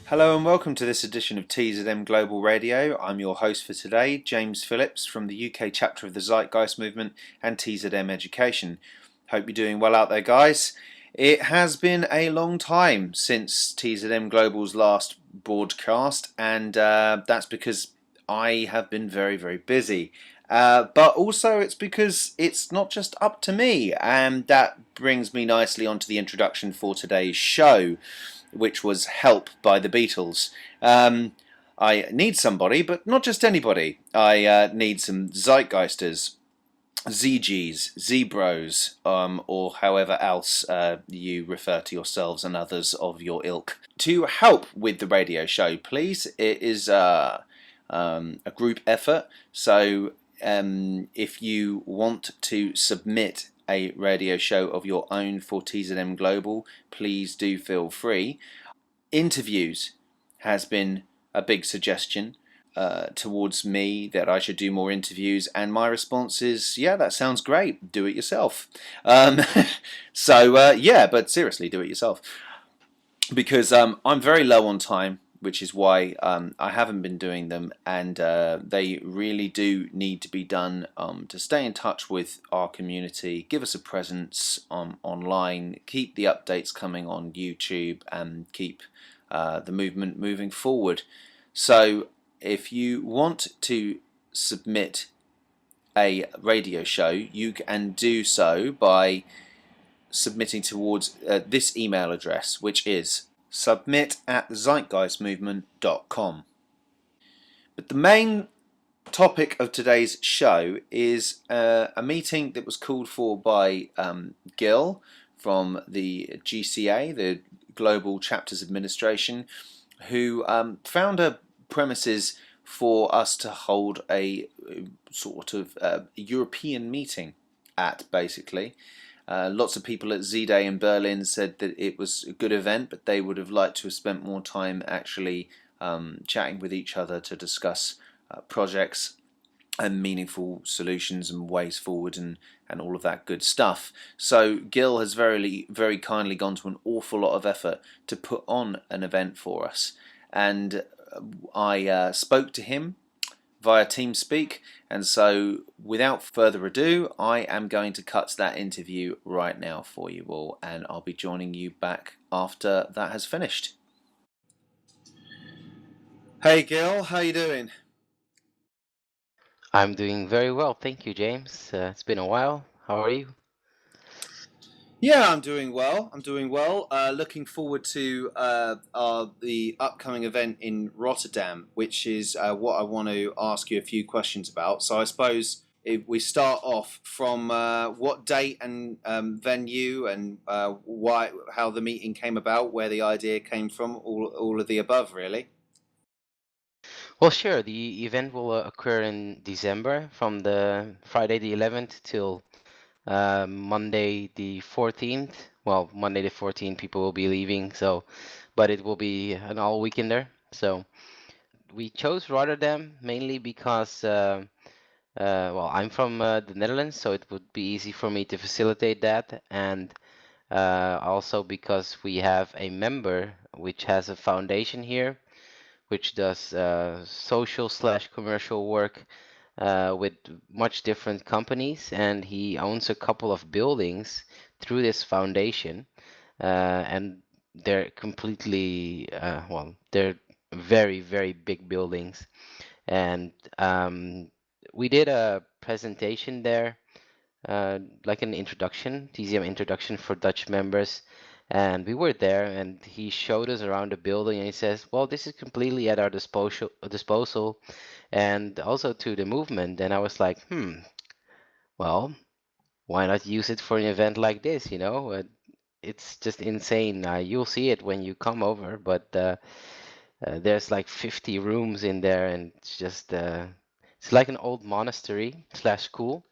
Hello and welcome to this edition of TZM Global Radio. I'm your host for today, James Phillips from the UK chapter of the Zeitgeist Movement and TZM Education. Hope you're doing well out there, guys. It has been a long time since TZM Global's last broadcast, and that's because I have been very, very busy. But also it's because it's not just up to me, and that brings me nicely onto the introduction for today's show, which was Help by the Beatles. I need somebody, but not just anybody. I need some Zeitgeisters, ZGs, Zebros, or however else you refer to yourselves and others of your ilk, to help with the radio show, please. It is a group effort, so if you want to submit a radio show of your own for TZM Global, please do feel free. Interviews has been a big suggestion towards me that I should do more interviews, and my response is, yeah, that sounds great, do it yourself. But seriously, do it yourself, because I'm very low on time, which is why I haven't been doing them, and they really do need to be done to stay in touch with our community, give us a presence online, keep the updates coming on YouTube, and keep the movement moving forward. So if you want to submit a radio show, you can do so by submitting towards this email address, which is submit@zeitgeistmovement.com. But the main topic of today's show is a meeting that was called for by Gil from the GCA, the Global Chapters Administration, who found a premises for us to hold a sort of European meeting at, basically. Lots of people at Z-Day in Berlin said that it was a good event, but they would have liked to have spent more time actually chatting with each other to discuss projects and meaningful solutions and ways forward and all of that good stuff. So Gil has very kindly gone to an awful lot of effort to put on an event for us. And I spoke to him via TeamSpeak, and so without further ado, I am going to cut that interview right now for you all, and I'll be joining you back after that has finished. Hey Gil, how you doing? I'm doing very well, thank you, James. It's been a while. How are you? Yeah, I'm doing well. Looking forward to the upcoming event in Rotterdam, which is what I want to ask you a few questions about. So I suppose if we start off from what date and venue and how the meeting came about, where the idea came from, all of the above, really. Well, sure. The event will occur in December from the Friday the 11th till Monday the 14th. Well, Monday the 14th, people will be leaving, but it will be an all weekender. So we chose Rotterdam mainly because, I'm from the Netherlands, so it would be easy for me to facilitate that, and also because we have a member which has a foundation here, which does social/commercial work with much different companies, and he owns a couple of buildings through this foundation, and they're completely they're very, very big buildings, and we did a presentation there, like an introduction, TZM introduction for Dutch members. And we were there, and he showed us around the building, and he says, "Well, this is completely at our disposal, and also to the movement." And I was like, well, why not use it for an event like this? It's just insane. You'll see it when you come over, but there's like 50 rooms in there, and it's like an old monastery/school,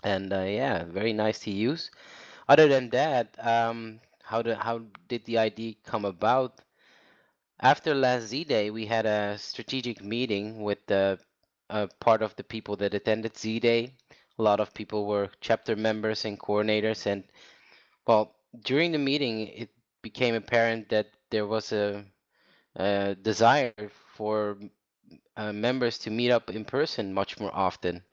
and yeah, very nice to use. Other than that, how did the idea come about? After last Z-Day, we had a strategic meeting with the part of the people that attended Z-Day. A lot of people were chapter members and coordinators, and well, during the meeting, it became apparent that there was desire for members to meet up in person much more often.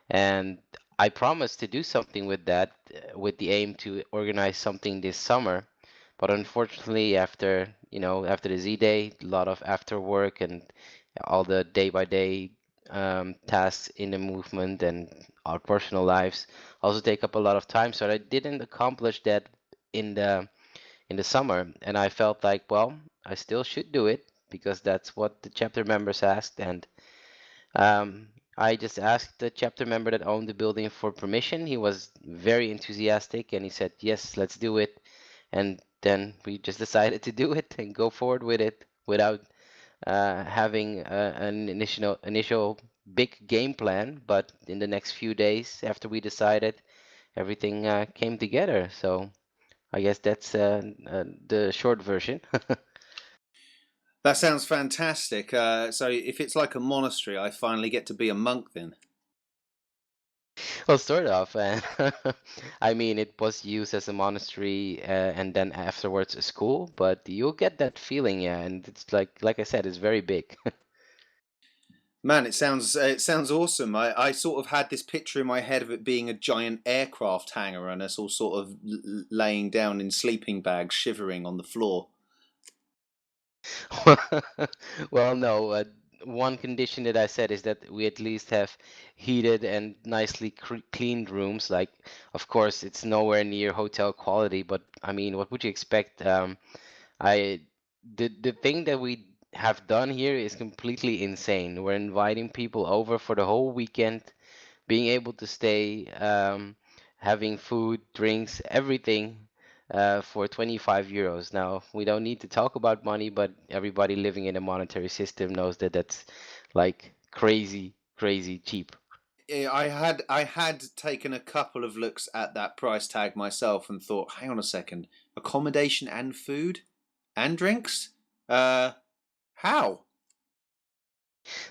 And I promised to do something with that, with the aim to organize something this summer. But unfortunately, after the Z Day, a lot of after work and all the day by day tasks in the movement and our personal lives also take up a lot of time. So I didn't accomplish that in the summer, and I felt like, well, I still should do it because that's what the chapter members asked, and um, I just asked the chapter member that owned the building for permission. He was very enthusiastic and he said, yes, let's do it. And then we just decided to do it and go forward with it without having an initial big game plan. But in the next few days after we decided, everything came together. So I guess that's the short version. That sounds fantastic. So if it's like a monastery, I finally get to be a monk then. Well, sort of. I mean, it was used as a monastery and then afterwards a school, but you'll get that feeling, yeah. And it's like I said, it's very big. Man, it sounds awesome. I sort of had this picture in my head of it being a giant aircraft hangar and us all sort of laying down in sleeping bags, shivering on the floor. Well, no. One condition that I said is that we at least have heated and nicely cleaned rooms. Like, of course, it's nowhere near hotel quality, but I mean, what would you expect? I the thing that we have done here is completely insane. We're inviting people over for the whole weekend, being able to stay, having food, drinks, everything for 25 euros. Now, we don't need to talk about money, but everybody living in a monetary system knows that that's like crazy, crazy cheap. I had taken a couple of looks at that price tag myself and thought, hang on a second, accommodation and food and drinks? Uh, how?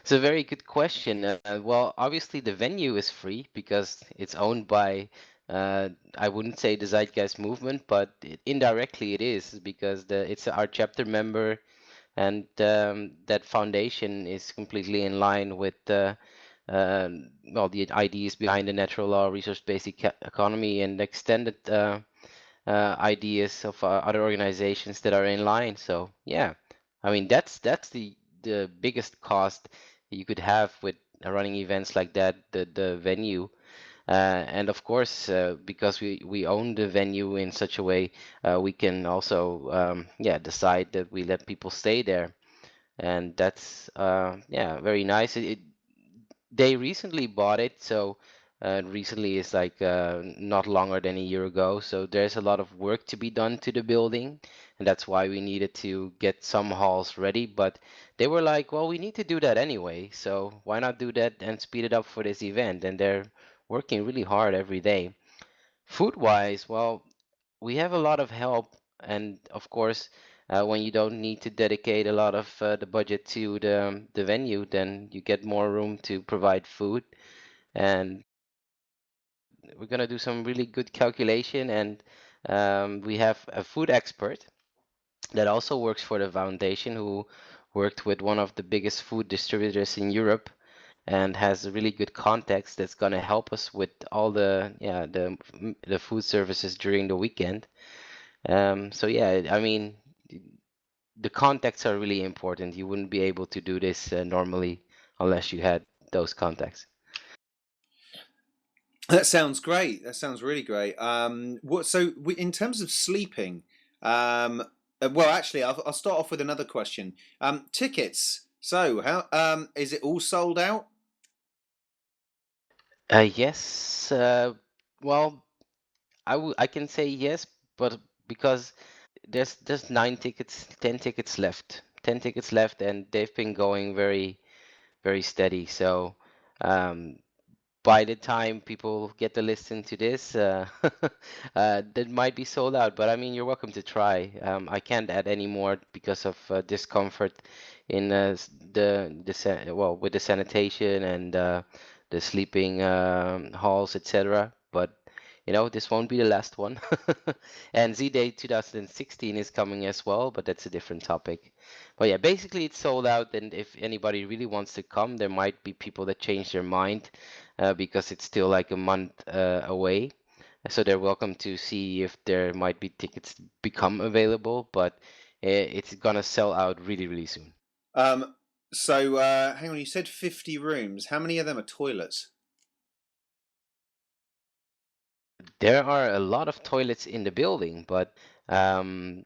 It's a very good question. Well, obviously the venue is free because it's owned by, I wouldn't say the Zeitgeist movement, but indirectly it is because it's our chapter member, and that foundation is completely in line with well, the ideas behind the natural law, resource-based economy, and extended ideas of other organizations that are in line. So yeah, I mean that's the biggest cost you could have with running events like that, the venue. And of course, because we own the venue in such a way, we can also yeah, decide that we let people stay there, and that's yeah, very nice. They recently bought it, so recently is like not longer than a year ago. So there's a lot of work to be done to the building, and that's why we needed to get some halls ready. But they were like, well, we need to do that anyway, so why not do that and speed it up for this event? And they're working really hard every day. Food-wise, well, we have a lot of help, and of course, when you don't need to dedicate a lot of the budget to the venue, then you get more room to provide food. And we're gonna do some really good calculation, and we have a food expert that also works for the foundation who worked with one of the biggest food distributors in Europe and has a really good context that's gonna help us with all the yeah the food services during the weekend. So yeah, I mean, the contacts are really important. You wouldn't be able to do this normally unless you had those contacts. That sounds great. That sounds really great. In terms of sleeping, well, actually, I'll start off with another question. Tickets. So, how is it all sold out? Yes, well, I can say yes, but because there's 9 tickets, 10 tickets left, 10 tickets left, and they've been going very steady. So um, by the time people get to listen to this, that might be sold out. But I mean, you're welcome to try. I can't add any more because of discomfort in well, with the sanitation and the sleeping halls, etc. But this won't be the last one. And Z-Day 2016 is coming as well, but that's a different topic. But yeah, basically it's sold out, and if anybody really wants to come, there might be people that change their mind because it's still like a month away. So they're welcome to see if there might be tickets become available, but it's gonna sell out really, really soon. So hang on, you said 50 rooms. How many of them are toilets? There are a lot of toilets in the building, but um,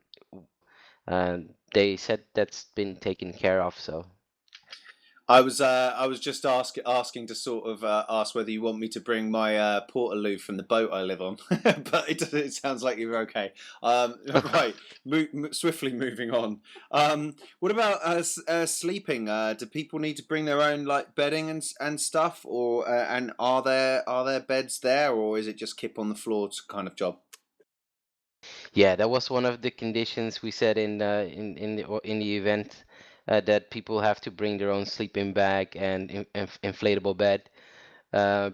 they said that's been taken care of, so. I was just asking to sort of ask whether you want me to bring my portaloo from the boat I live on, but it sounds like you're okay. Right, swiftly moving on. What about sleeping? Do people need to bring their own like bedding and stuff, or and are there beds there, or is it just kip on the floor kind of job? Yeah, that was one of the conditions we said in the event that people have to bring their own sleeping bag and inflatable bed.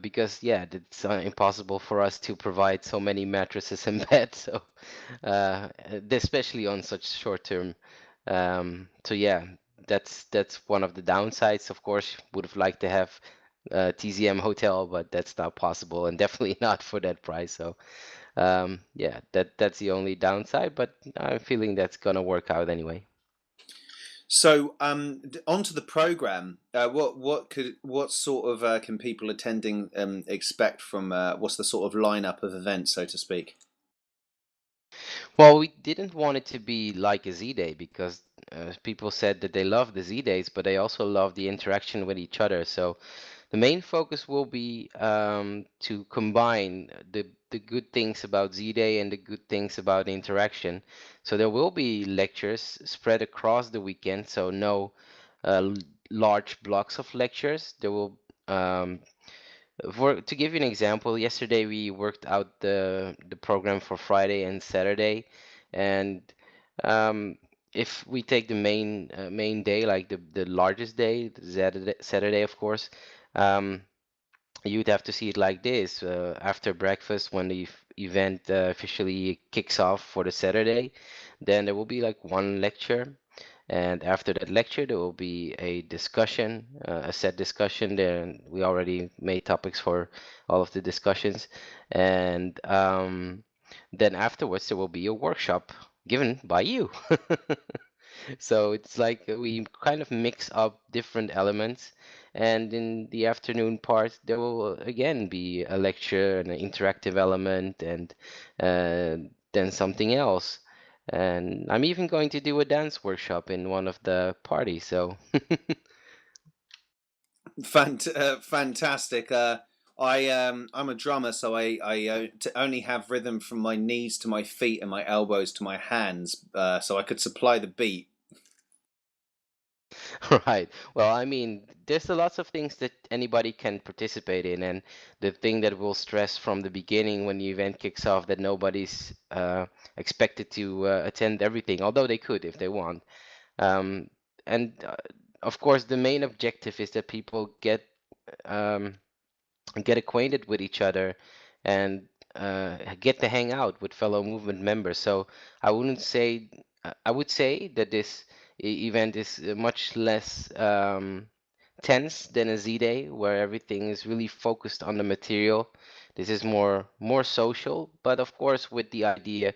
Because yeah, it's impossible for us to provide so many mattresses and beds, so especially on such short term. So yeah, that's one of the downsides. Of course, would have liked to have TZM hotel, but that's not possible, and definitely not for that price. So yeah, that's the only downside, but I'm feeling that's gonna work out anyway. So, onto the program. What sort of can people attending expect from what's the sort of lineup of events, so to speak? Well, we didn't want it to be like a Z-Day because people said that they love the Z-Days, but they also love the interaction with each other. So the main focus will be to combine the good things about Z-Day and the good things about interaction. So there will be lectures spread across the weekend, so no uh, l- large blocks of lectures. There will to give you an example, yesterday we worked out the program for Friday and Saturday, and um, if we take the main day, like the largest day, the Saturday, of course, um, you'd have to see it like this. After breakfast, when the event officially kicks off for the Saturday, then there will be like one lecture. And after that lecture, there will be a discussion, a set discussion. Then we already made topics for all of the discussions. And then afterwards, there will be a workshop given by you. So it's like we kind of mix up different elements, and in the afternoon part, there will again be a lecture and an interactive element, and then something else. And I'm even going to do a dance workshop in one of the parties. So Fantastic. I'm a drummer, so I only have rhythm from my knees to my feet and my elbows to my hands, so I could supply the beat. right. Well, I mean, there's a lots of things that anybody can participate in, and the thing that we'll stress from the beginning when the event kicks off that nobody's expected to attend everything, although they could if they want. Um, and of course, the main objective is that people um, get acquainted with each other and get to hang out with fellow movement members. So I wouldn't say I would say that this event is much less tense than a Z-Day, where everything is really focused on the material. This is more social, but of course with the idea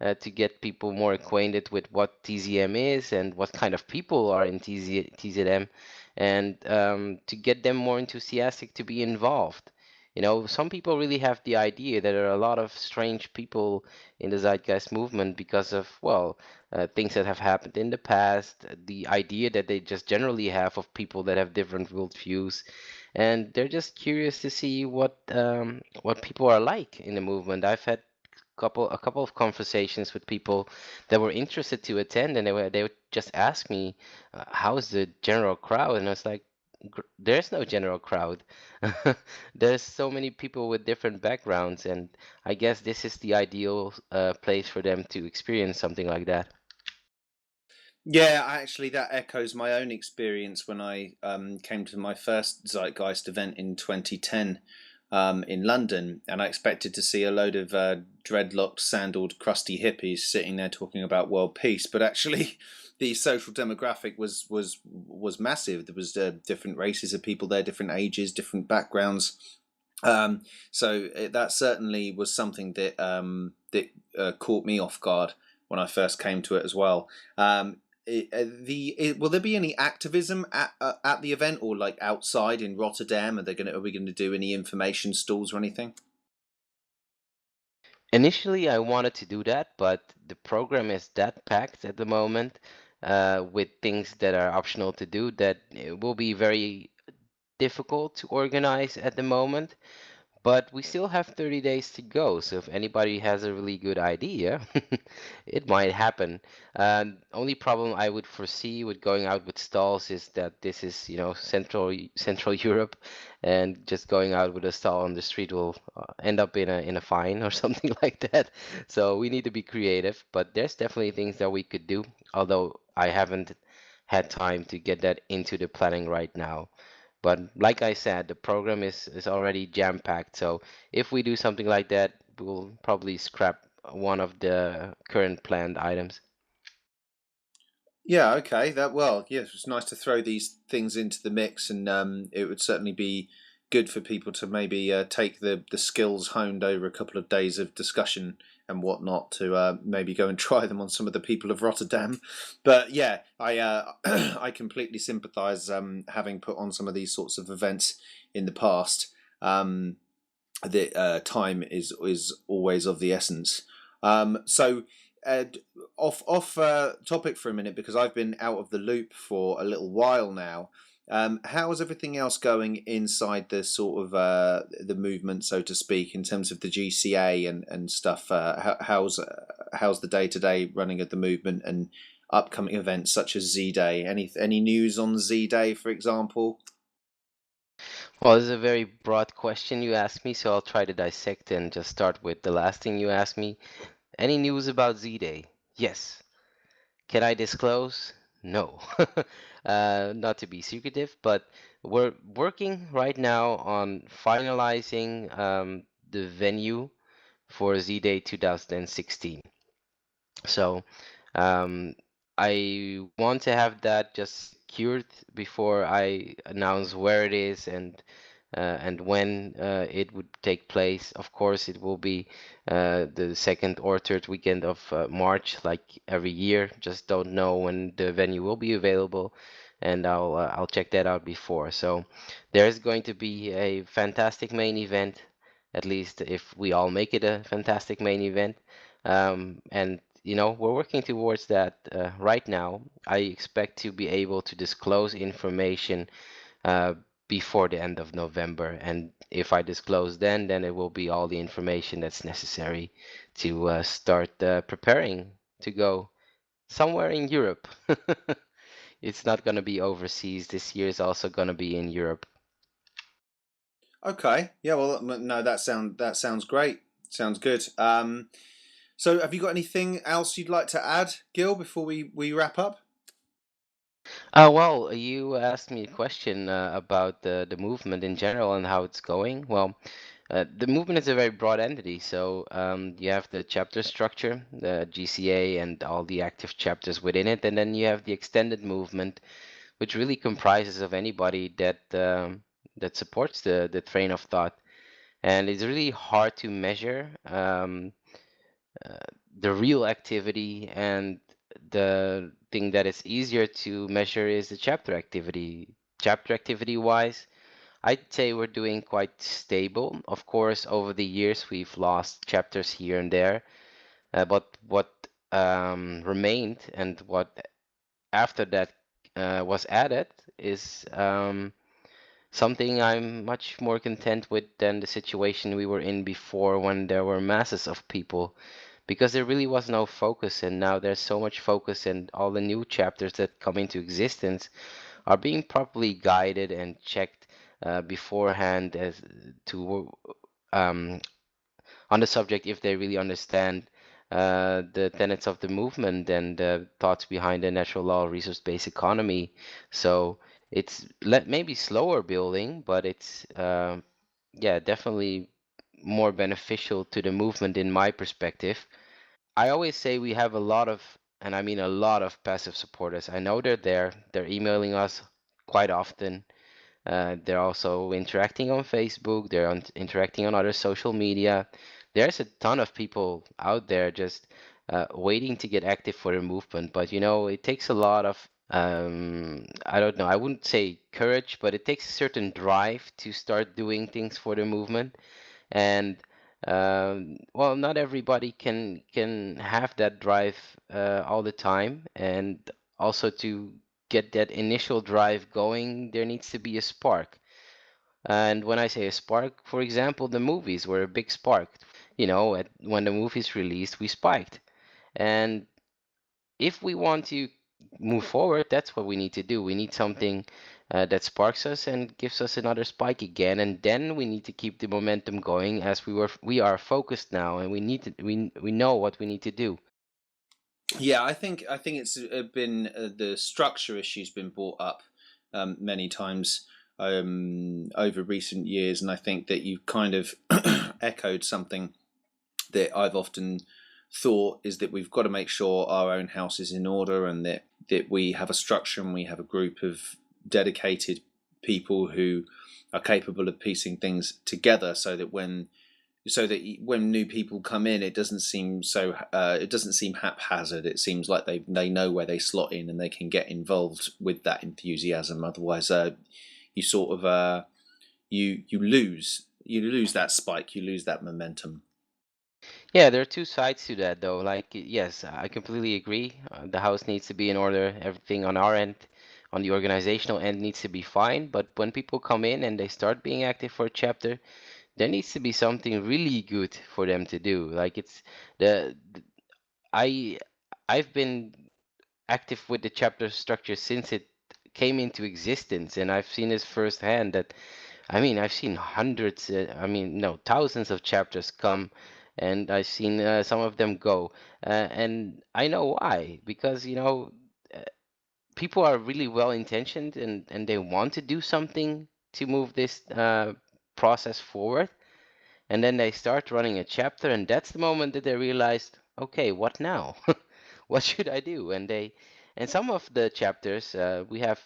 to get people more acquainted with what TZM is and what kind of people are in TZM, and to get them more enthusiastic to be involved. Some people really have the idea that there are a lot of strange people in the Zeitgeist movement because of, well, things that have happened in the past, the idea that they just generally have of people that have different worldviews, and they're just curious to see what people are like in the movement. I've had a couple of conversations with people that were interested to attend, and they would just ask me, "How's the general crowd?" And I was like, There's no general crowd. There's so many people with different backgrounds, and I guess this is the ideal place for them to experience something like that." Yeah, actually, that echoes my own experience when I came to my first Zeitgeist event in 2010. in London, and I expected to see a load of dreadlocked, sandaled, crusty hippies sitting there talking about world peace. But actually, the social demographic was massive. There was different races of people there, different ages, different backgrounds. That certainly was something that caught me off guard when I first came to it as well. Will there be any activism at the event, or like outside in Rotterdam? Are we gonna do any information stalls or anything? Initially, I wanted to do that, but the program is that packed at the moment with things that are optional to do that it will be very difficult to organize at the moment. But we still have 30 days to go, so if anybody has a really good idea, it might happen. Only problem I would foresee with going out with stalls is that this is, Central Europe, and just going out with a stall on the street will end up in a fine or something like that. So we need to be creative, but there's definitely things that we could do, although I haven't had time to get that into the planning right now. But like I said, the program is already jam-packed. So if we do something like that, we'll probably scrap one of the current planned items. Yeah, okay. Yes, it's nice to throw these things into the mix, and it would certainly be good for people to maybe take the skills honed over a couple of days of discussion and whatnot to maybe go and try them on some of the people of Rotterdam. But yeah, I I completely sympathise, having put on some of these sorts of events in the past. Um, the time is always of the essence. So uh, off topic for a minute, because I've been out of the loop for a little while now. How is everything else going inside the sort of the movement, so to speak, in terms of the GCA and stuff? How's the day-to-day running of the movement and upcoming events such as Z Day? Any news on Z Day, for example? Well, this is a very broad question you asked me, so I'll try to dissect and just start with the last thing you asked me. Any news about Z-Day? Yes. Can I disclose? No. Not to be secretive, but we're working right now on finalizing the venue for Z-Day 2016. So um, I want to have that just secured before I announce where it is and when it would take place. Of course, it will be the second or third weekend of March, like every year. Just don't know when the venue will be available, and I'll check that out before. So there's going to be a fantastic main event, at least if we all make it a fantastic main event. And we're working towards that right now. I expect to be able to disclose information uh, before the end of November. And if I disclose then it will be all the information that's necessary to start preparing to go somewhere in Europe. It's not going to be overseas. This year is also going to be in Europe. Okay. Yeah. Well, no, that sounds great. Sounds good. So, have you got anything else you'd like to add, Gil, before we wrap up? Well, you asked me a question about the movement in general and how it's going. Well, the movement is a very broad entity. So you have the chapter structure, the GCA, and all the active chapters within it, and then you have the extended movement, which really comprises of anybody that supports the train of thought. And it's really hard to measure uh, the real activity, and the thing that is easier to measure is the chapter activity. Chapter activity wise, I'd say we're doing quite stable. Of course, over the years, we've lost chapters here and there, but what remained and what after that was added is something I'm much more content with than the situation we were in before when there were masses of people, because there really was no focus, and now there's so much focus, and all the new chapters that come into existence are being properly guided and checked beforehand as to um, on the subject if they really understand the tenets of the movement and the thoughts behind the natural law resource-based economy. So it's maybe slower building, but it's yeah, definitely more beneficial to the movement in my perspective. I always say we have a lot of, and I mean a lot of passive supporters. I know they're there. They're emailing us quite often. They're also interacting on Facebook. They're interacting on other social media. There's a ton of people out there just waiting to get active for the movement. But it takes a lot of, I don't know, I wouldn't say courage, but it takes a certain drive to start doing things for the movement. And well, not everybody can have that drive all the time. And also to get that initial drive going, there needs to be a spark. And when I say a spark, for example, the movies were a big spark. When the movies released, we spiked. And if we want to move forward, that's what we need to do. We need something that sparks us and gives us another spike again, and then we need to keep the momentum going as we are focused now, and we know what we need to do. Yeah, I think it's been the structure issue's been brought up many times over recent years, and I think that you've kind of echoed something that I've often thought is that we've got to make sure our own house is in order, and that we have a structure and we have a group of dedicated people who are capable of piecing things together, so that when new people come in, it doesn't seem haphazard. It seems like they know where they slot in and they can get involved with that enthusiasm. Otherwise, you sort of you lose that spike, you lose that momentum. Yeah, there are two sides to that, though. Like, yes, I completely agree. The house needs to be in order. Everything on our end, on the organizational end, needs to be fine. But when people come in and they start being active for a chapter, there needs to be something really good for them to do. Like the I I've been active with the chapter structure since it came into existence, and I've seen this firsthand. That I mean, I've seen hundreds, I mean, no, thousands of chapters come, and I've seen some of them go. And I know why, because uh, people are really well intentioned, and they want to do something to move this process forward. And then they start running a chapter, and that's the moment that they realized, okay, what now? What should I do? And some of the chapters, we have,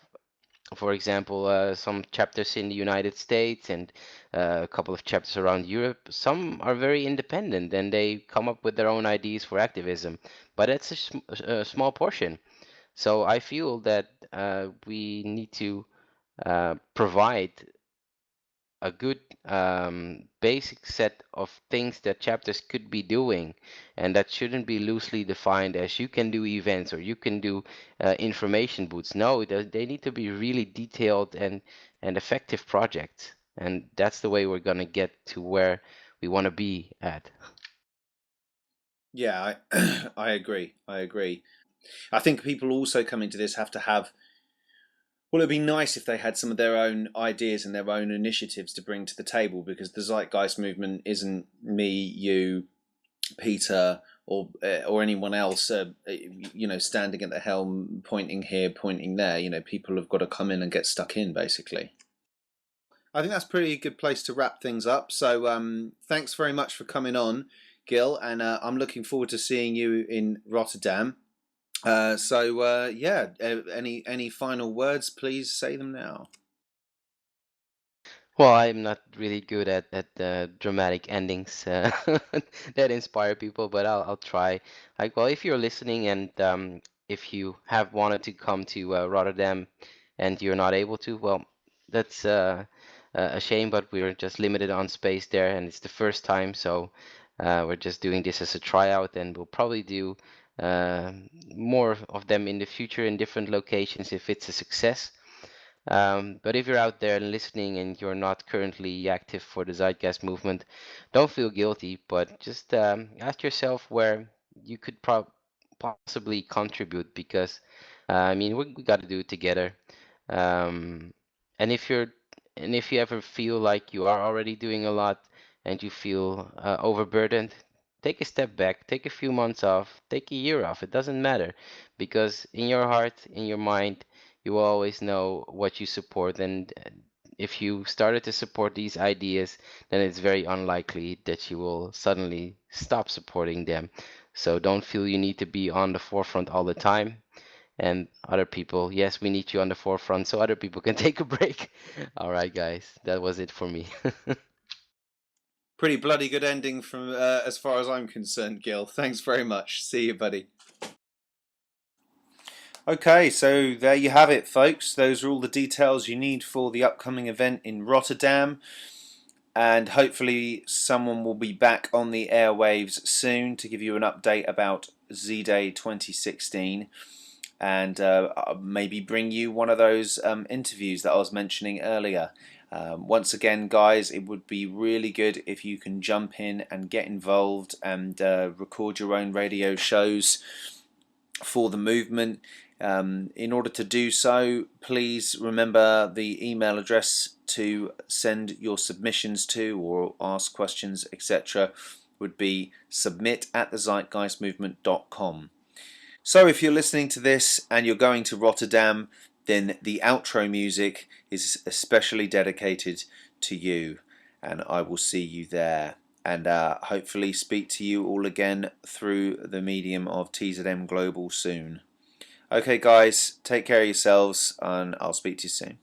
for example, some chapters in the United States and a couple of chapters around Europe. Some are very independent and they come up with their own ideas for activism, but it's a small portion. So I feel that we need to provide a good basic set of things that chapters could be doing, and that shouldn't be loosely defined as you can do events or you can do information booths. No, they need to be really detailed and effective projects, and that's the way we're gonna get to where we want to be at. Yeah, I agree. I agree. I think people also coming to this have to have. Well, it'd be nice if they had some of their own ideas and their own initiatives to bring to the table, because the Zeitgeist movement isn't me, you, Peter, or anyone else, standing at the helm, pointing here, pointing there. People have got to come in and get stuck in, basically. I think that's pretty good place to wrap things up. So, thanks very much for coming on, Gil, and I'm looking forward to seeing you in Rotterdam. Yeah, any final words? Please say them now. Well, I'm not really good at dramatic endings that inspire people, but I'll try. Like, well, if you're listening and if you have wanted to come to Rotterdam and you're not able to, well, that's a shame, but we're just limited on space there, and it's the first time, so we're just doing this as a tryout, and we'll probably do uh, more of them in the future in different locations if it's a success. But if you're out there listening and you're not currently active for the Zeitgeist movement, don't feel guilty, but just ask yourself where you could possibly contribute because, I mean, we got to do it together. Um, and if you're, and if you ever feel like you are already doing a lot and you feel overburdened, take a step back, take a few months off, take a year off. It doesn't matter because in your heart, in your mind, you will always know what you support, and if you started to support these ideas, then it's very unlikely that you will suddenly stop supporting them. So don't feel you need to be on the forefront all the time. And other people, yes, we need you on the forefront so other people can take a break. All right, guys, that was it for me. Pretty bloody good ending from as far as I'm concerned, Gil. Thanks very much. See you, buddy. Okay, so there you have it, folks. Those are all the details you need for the upcoming event in Rotterdam. And hopefully someone will be back on the airwaves soon to give you an update about Z-Day 2016 and maybe bring you one of those interviews that I was mentioning earlier. Once again, guys, it would be really good if you can jump in and get involved and record your own radio shows for the movement. In order to do so, please remember the email address to send your submissions to or ask questions, etc. would be submit@thezeitgeistmovement.com. So if you're listening to this and you're going to Rotterdam, then the outro music is especially dedicated to you, and I will see you there, and hopefully speak to you all again through the medium of TZM Global soon. Okay guys, take care of yourselves, and I'll speak to you soon.